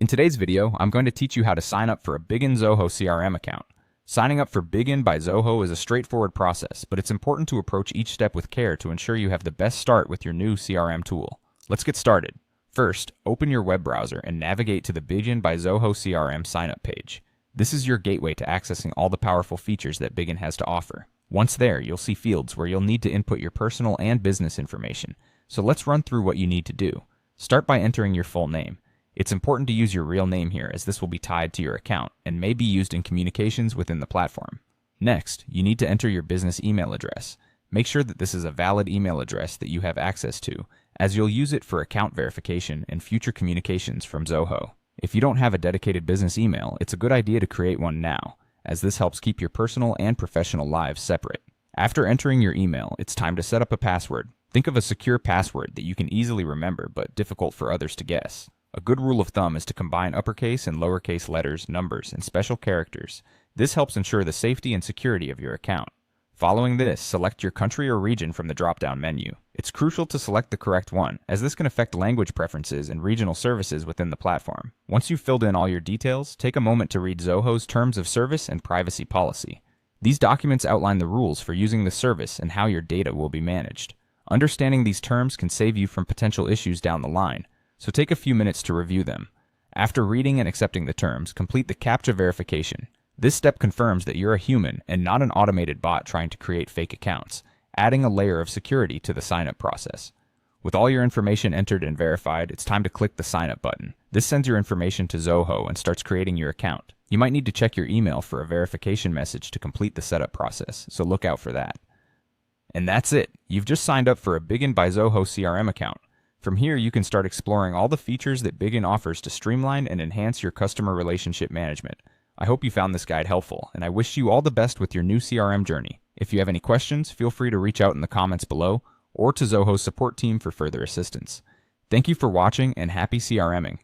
In today's video, I'm going to teach you how to sign up for a Bigin Zoho CRM account. Signing up for Bigin by Zoho is a straightforward process, but it's important to approach each step with care to ensure you have the best start with your new CRM tool. Let's get started. First, open your web browser and navigate to the Bigin by Zoho CRM sign-up page. This is your gateway to accessing all the powerful features that Bigin has to offer. Once there, you'll see fields where you'll need to input your personal and business information. So let's run through what you need to do. Start by entering your full name. It's important to use your real name here, as this will be tied to your account and may be used in communications within the platform. Next, you need to enter your business email address. Make sure that this is a valid email address that you have access to, as you'll use it for account verification and future communications from Zoho. If you don't have a dedicated business email, it's a good idea to create one now, as this helps keep your personal and professional lives separate. After entering your email, it's time to set up a password. Think of a secure password that you can easily remember but difficult for others to guess. A good rule of thumb is to combine uppercase and lowercase letters, numbers, and special characters. This helps ensure the safety and security of your account. Following this, select your country or region from the drop-down menu. It's crucial to select the correct one, as this can affect language preferences and regional services within the platform. Once you've filled in all your details, take a moment to read Zoho's Terms of Service and Privacy Policy. These documents outline the rules for using the service and how your data will be managed. Understanding these terms can save you from potential issues down the line, so take a few minutes to review them. After reading and accepting the terms, complete the CAPTCHA verification. This step confirms that you're a human and not an automated bot trying to create fake accounts, adding a layer of security to the sign-up process. With all your information entered and verified, it's time to click the Sign Up button. This sends your information to Zoho and starts creating your account. You might need to check your email for a verification message to complete the setup process, so look out for that. And that's it. You've just signed up for a Bigin by Zoho CRM account. From here, you can start exploring all the features that Bigin offers to streamline and enhance your customer relationship management. I hope you found this guide helpful, and I wish you all the best with your new CRM journey. If you have any questions, feel free to reach out in the comments below or to Zoho's support team for further assistance. Thank you for watching, and happy CRMing.